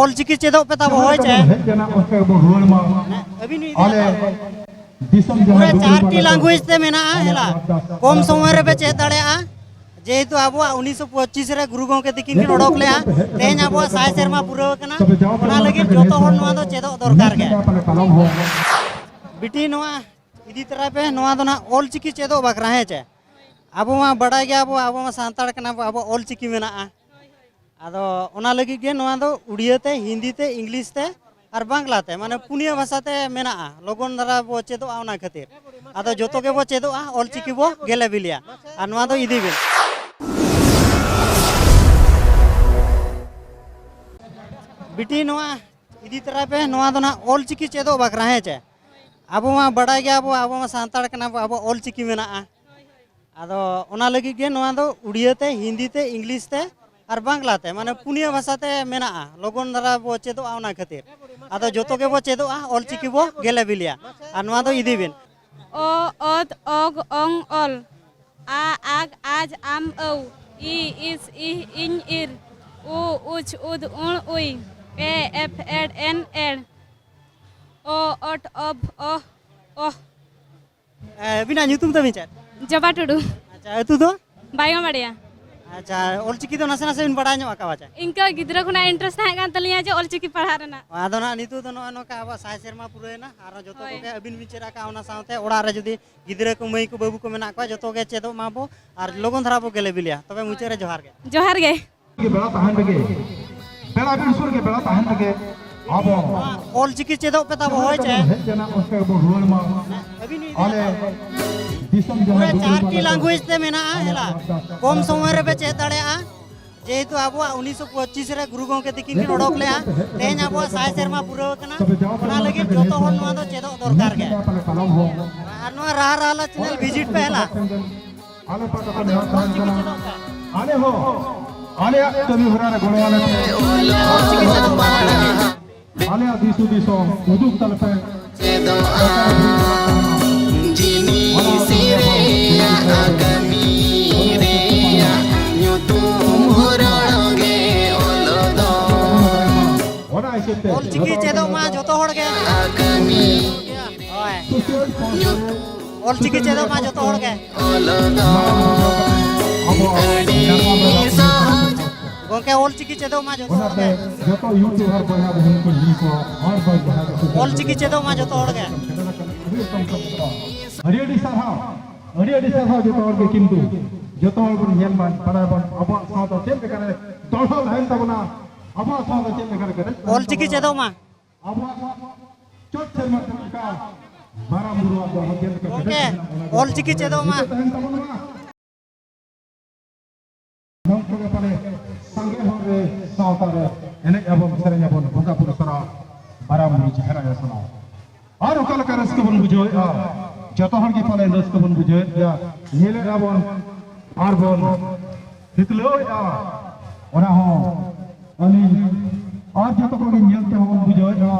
All चिकी चेदो पे तब होय छे पूरा 4टी लैंग्वेज ते मेना हेला कम समय रे पे चेद दाड़ेया जेहेतु अब 1925 रे गुरु गंके तकिन किन ओडक लेया तेज अब 100 सेरमा पूरा कना ओना लगे जतो हर नोआ दो चेदो दरकार गे बिटी नोआ इदी तरह पे नोआ दो ना ऑल चिकी चेदो बकरा है चे अब मा बड़ा गया अब मा सांताड़ कना अब ऑल चिकी मेना आदो ओना लगी गे नोआ दो उड़िया ते हिंदी ते इंग्लिश ते और बांग्ला ते माने पुनिया भाषा ते मेना लोगन दरा बो चेदो ओना खातिर आदो जतो के बो चेदो ऑल चिकी बो गेले बिलिया और नोआ दो इदी बिल बिटी नोआ इदी तरह पे नोआ दो ना ऑल चिकी चेदो बकरा है चे अब मा बड़ा गया अब मा सांताड़ कना अब ऑल चिकी मेना आदो ओना लगी गे नोआ दो उड़िया ते हिंदी ते इंग्लिश ते और बांग्ला ते माने पुनिया भाषा ते मेना लोगन दरा बो चेदो ओना खातिर आदो जतो के बो चेदो ऑल चिकी बो गेले बिलिया और नोआ दो इदी बिन ओ ओद ओग ओंग ऑल आ आग आज आम औ ई इस इ इन इर उ उच उद उण उई ए एफ एड एन एड ओ ओट अब ओ बिना nyutum तमिन चे जबा टुडू अच्छा एतु दो बायो बड़िया अच्छा ऑल चिकी दो नसे नसे बिन बड़ा ᱧᱚᱜ आका बाचा इनका गिद्रा खुना इंटरेस्ट है कान तलिया जे ऑल चिकी पढ़ा रना आदो ना नितु दो नो का अब 100 सेरमा पुरेना आरो जतो के अबिन बिचरा का ओना साथे ओड़ा रे जदी गिद्रा को मई को बाबू को मेना को जतो के चेदो माबो और लोगन धरा बो गेले बिलिया तबे मुचे रे जोहार गे के बेड़ा तहन लगे बेड़ा बिन सुर के बेड़ा तहन लगे आबो ऑल चिकी चेदो पे तब होय छे जना ओके बो रुल मा आले दिसम पूरा जहां 4टी लैंग्वेज ते मेना हेला कम समय रे पे चेद दाड़ेया जेहेतु अब 1925 रे गुरु गंके तकिन किन ओडक लेया तेज अब 100 सेरमा पूरा कना ओना लगे जतो हर नोआ दो चेदो दरकार गे और नोआ राह राला चैनल विजिट पे हेला आले पाटा को आले हो आले तमी भरा रे गोड़ वाले आले दिसु दिसो उदुक तल पे चेदो जिनी सिरे आगमी रे न्युतुम होरगे ओलदो ओना आइते ऑल चिकी चेदो मा जतो हर गे आगमी ओय ऑल चिकी चेदो मा जतो हर गे ओलदो गंके ऑल चिकी चेदो मा जतो हर गे जतो यूट्यूबर बना बहन को ली को और बार बना ऑल चिकी चेदो मा जतो हर गे हरियाडी साहा जतो और के किंतु जतो और बन नेल मान पड़ा बन अब साथ चेल करे तोड़ो लाइन तबना अब साथ चेल करे ऑल चिकी चेदो मा अब चोट से मत का बारा मुरुआ दो चेल के ओके ऑल चिकी चेदो मा नम को पाले संगे होरे सावता रे एने एवं सेरेnya बन बंगा पुरा सरा बारा मुरु चेहरा या सुना और ओकल का रस के बन बुझो जतो हर के पाले रस के बन बुझो या नीले गाबन और बन हितलो या ओना हो अनि और जतो को नियंते हो बुझो या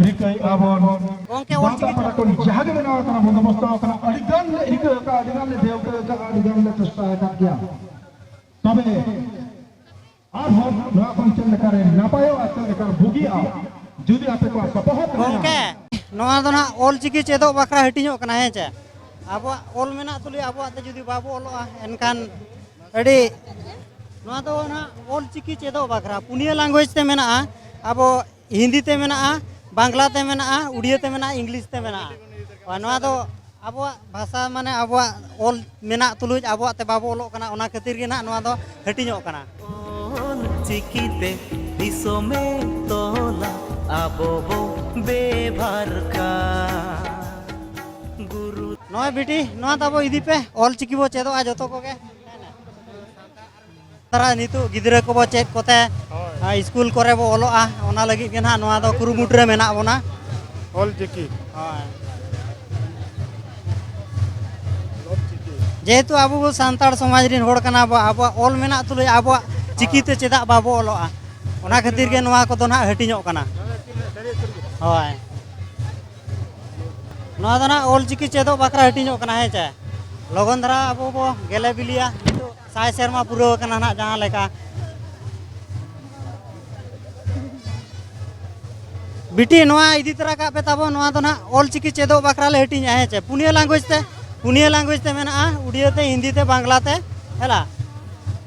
रिकई आबन गंके ऑल चिकी पड़ा को जहागे बना kana बंदोबस्त kana अडिगन ले इक का अडिगन ले देव का अडिगन ले चेष्टा है क्या तबे আর হন নয়া কনচেন লেকারে নাপায়ও আছে লেকার বুগিয়া যদি আপে को सपोहत गंके नोआ दो ना ऑल चिकी चेदो बकरा हटिño कना है चे अब ऑल मेना तुली अब ते जुदी बाबू ओलोआ एनकान अडी नोआ दो ना ऑल चिकी चेदो बकरा पुनिया लैंग्वेज ते मेना अब हिंदी ते मेना बांग्ला ते मेना उड़िया ते मेना इंग्लिश ते मेना और नोआ दो अब भाषा माने अब ऑल मेना तुलुज अब ते बाबू ओलो कना ओना खातिर गे ना नोआ दो हटिño कना चिकीते दिसो में तोला आबो बो बेभार का गुरु नोए बेटी नोआ तबो इदी पे ऑल चिकी बो चेदो आ जतो को के तरा नितु गिदरा को बो चेद कोते स्कूल करे बो ओलो ओना लगी के ना नोआ दो कुरुमुट रे मेना बोना ऑल चिकी जेहेतु अब सानताड़ समाज रिन होड़ कना अब ऑल मेना तुले अब चिकीते चेदा बाबो ओलोआ ओना खातिर के नोआ को दो ना हटिño कना होय नोआ दो ना ऑल चिकी चेदो बकरा हटिño कना है चे लगन धरा अब बो गेले बिलिया 100 सेरमा पूरा कना ना जहां लेका बिटी नोआ इदी तरा का पे ताबो नोआ तो ना ऑल चिकी चेदो बकरा ले हटिन है चे पुनिया लैंग्वेज ते मेना उड़िया ते हिंदी ते बांग्ला ते हेला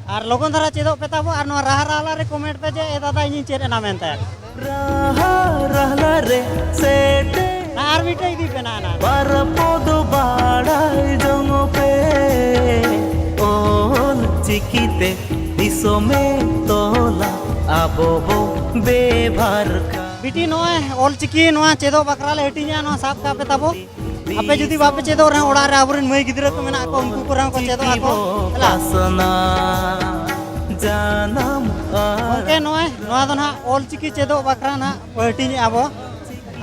और लोगन धरा चेदो पे ताबो और नोआ राह राहला रे कमेंट पे जे ए दादा इन चेद ना मेनते राहा रहला रे सेटे ना और बिटे इदी पे ना परपोद बाड़ाई जंगो पे ओल चिकीते दिसोमे तोला आबो बो बेभार का बिटी नोए ऑल चिकी नोआ चेदो बकरा ले हटिन नोआ साब का पे ताबो आपे जुदी बापे चेदो रे ओड़ा रे आबुरन मई गिदरा को मेना को उनको को को चेदो आको हेला आसना जानम ओके नोए नोआ दो ना ऑल चिकी चेदो बकरा ना हटिन आबो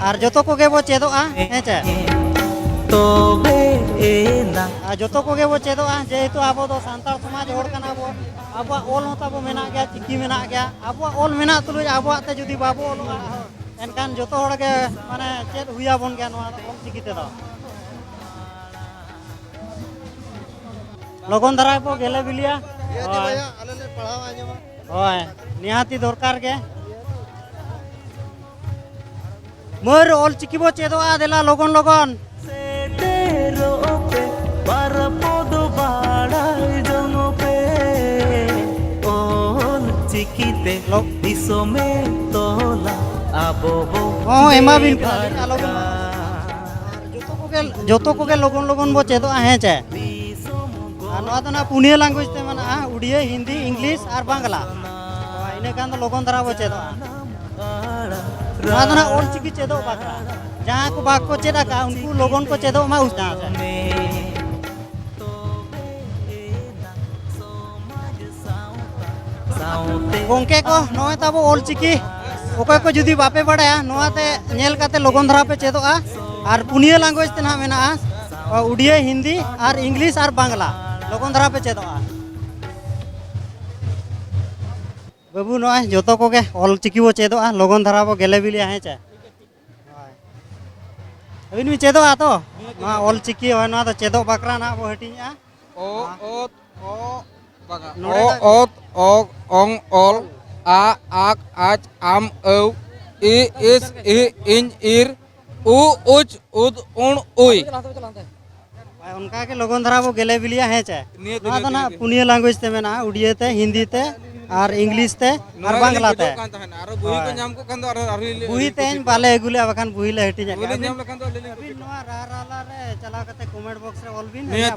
और जतो को गे बो चेदो हे चे तोबे एना जतो को गे बो चेदो जेहेतु आबो दो सांताल समाज होड़ कना बो आबो ओल होता बो मेना गया चिकी मेना गया आबो ओल मेना तुलु आबो ते जुदी बाबो ओल एनकान जतो होड़ के माने चेद हुया बोन गया नोआ ऑल चिकी ते दो लगन धरा को गेले बिलिया भैया आले ले पढ़ावा आजमा होय निहाती दरकार के मोर ऑल चिकी बो चेदो देला लगन सेटेरो पे परपोद बाड़ाई जंगो पे ओल चिकीते दिसोमे तोला आबो बो एमा बिन जतो को के लगन बो चेदो हे चे नोआ तो ना पुनिया लैंग्वेज ते माना उड़िया हिंदी इंग्लिश और बांग्ला इने कान तो लगन धरा बो चेदो नोआ तो ना ऑल चिकी चेदो बकरा जहां को बाग को चेदा का उनको लोगन को चेदो मा उस जहां से गोंके को नोए ताबो ऑल चिकी ओके को जुदी बापे बड़ाया नोआ ते नेल काते लोगन धरा पे चेदो और पुनिया लैंग्वेज ते ना मेना उड़िया हिंदी और इंग्लिश और बांग्ला लोगन धरा पे चेदो बाबू नोए जतो को के ऑल चिकी वो चेदो लोगन धरा बो गेले बिलिया हे चे अबिन मी चेदो तो ना ऑल चिकी होय ना तो चेदो बकरा ना बो हटिया ओ ओत ओ बगा ओ ओत ओग ओंग ओल आ आक आज आम औ इ इस इ इन इर उ उच उद उण उई उनका के लोगन धरा बो गेले बिलिया है चे ना तो ना पुनिया लैंग्वेज ते मेना उड़िया ते हिंदी ते और इंग्लिश ते और बांग्ला ते आरो बुही को नाम को कंदो आरो बुही तेन बाले गुले बखान बुही ले हटि जा बुही नाम लखन दो ले अभी नोआ राला रे चला कते कमेंट बॉक्स रे ऑल बिन नियत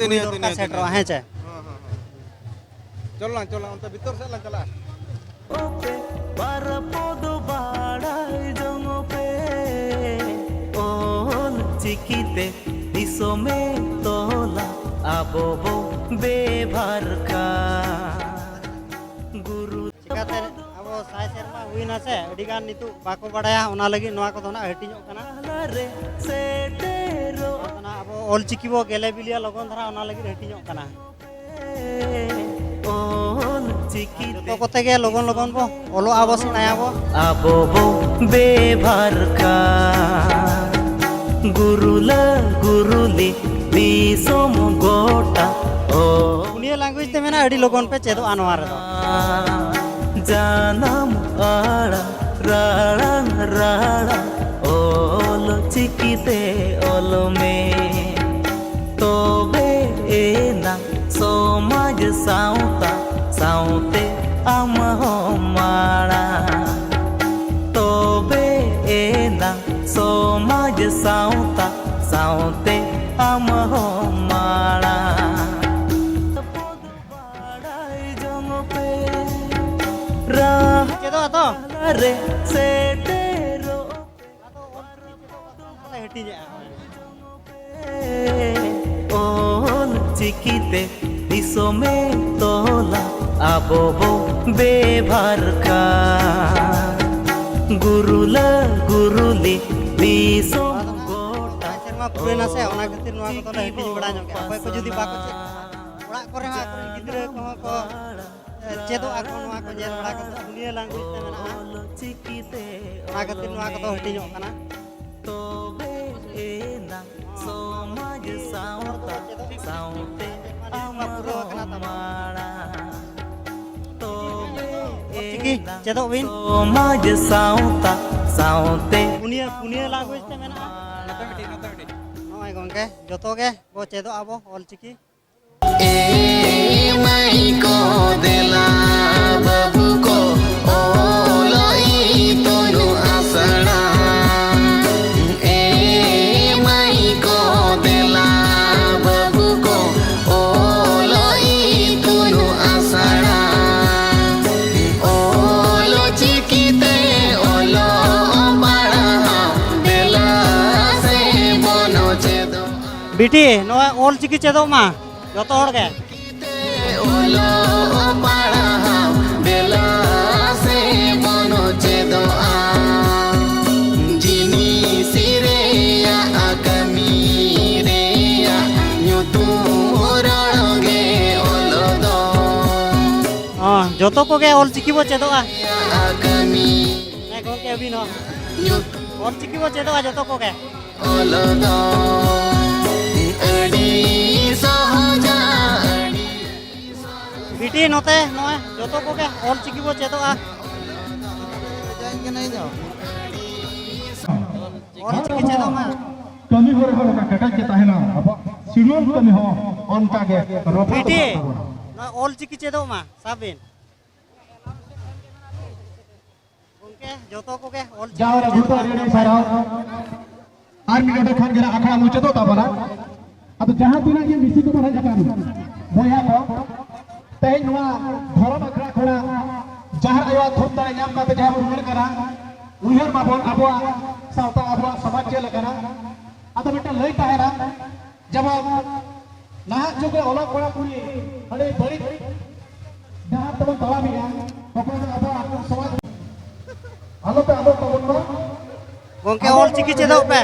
सेट रो है चे चलना अंत भीतर से ला चला ओपे परपोद बाड़ाई जंगो पे ओल चिकीते दिसोमे तोला आबो बो बेभार का गुरु चिकाते अब साय शर्मा हुइना से अडिगान नितु बाको बड़ाया ओना लगी नोआ को दोना हटिño kana रे सेटेरो ना अब ऑल चिकी बो गेले बिलिया लगन धरा ओना लगी हटिño kana ओल चिकीते तो कोते के लगन बो ओलो आबो सिनाया बो आबो बो बेभार का गुरुला गुरुली दिसोम गोटा ओ पुनिया लैंग्वेज ते मेना अडी लगन पे चेदो अनवा रे दो जानम आड़ा राड़ांग राड़ा ओल चिकीते ओल में तोबे एना समाज साउता साउते आम हो माड़ा तोबे एना समाज साउता साउते आम हो माड़ा चेदो तो रे सेटेरो हटि जा ओल चिकीते दिसोमे तोला आबो बो बेभार का गुरुला गुरुली दिसोम गोटा शर्मा पुरेना से ओना खातिर नोआ को तो हटि बड़ा ᱧᱚᱜ के अबे को जुदी बाको चे ओड़ा करे मा को गिदरा को चेदो आको नोआ को जेल बड़ा कते पुनिया लैंग्वेज ते मेना चिकीते ओना खातिर नोआ को तो हटि ᱧᱚᱜ kana तोबे एना समाज साउता साउते पुरो kana माड़ा तोबे Olchiki chedok bin. Somaj sawta sawte Punia language te mena'a. Noy gongke joto ge bo chedok abo Olchiki. Mai ko dela babu ko oloi tonu asana mai ko dela babu ko oloi tonu asana olo chikite olo bara dela se bono chedo Biti noy Olchiki chedok ma joto hor ge. Olo para bela se bono chedo a jini sireya akami reya nyutu roge olo do joto ko ge Olchiki bo chedok a. akami Ne gongke bin no. nyutu Olchiki bo chedok a joto ko ge. olo do adi sahaja Biti note noy joto ko ge Olchiki bo chedok a. Olchiki chedok ma. kami hore hore ka kakak kita hena apa sinul kami ho on ka ge ropa Biti noy Olchiki chedok ma sabin. Gongke joto ko ge Olchiki. jawara bhuta rene sarau army gade khan gera akhara muchedo tabana ado jaha tina ye misi ko bana jakan boya ko teh nua thoron akhara khona jahar ayo thumda nyam na te jahar urmel kara uher mabon abo sauta abo samaj chela kara ado beta lei tahera jab naha juge olok pora puri ade bari jahar tabon tawa mi tokon abo samaj alo pe abo tabon ma Gongke Olchiki chedok pe.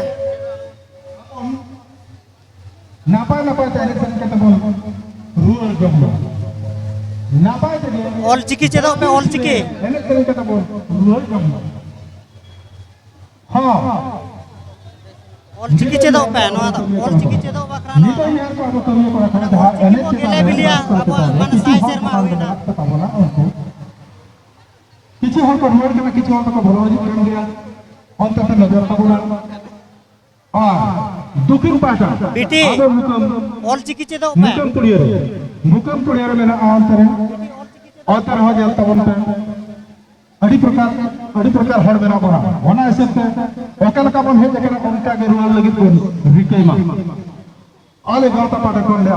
Napa tadi kan kata bol rural jomblo. Napa tadi? Olchiki chedok pe Olchiki. Enak kali kata bol rural jomblo. Ha. Olchiki chedok pe no ado. Olchiki chedok bakra no. Nito yang aku kami ko kata dah. Olchiki bo gele bilia abo man sai serma hoina. Kata bola unko. Kici hor ko rural kena kici hor ko bolo ji kan dia. Onta ta nazar ka bola. Dukin pasha. Biti. Ado hukum. Olchiki chedok pe. Bukan kuliah mena antar ho jal tabon pe adi prakar hor mena bora ona esete okal ka bon he jekana onka ge rual lagi kon rikai ma ale gauta pata kon le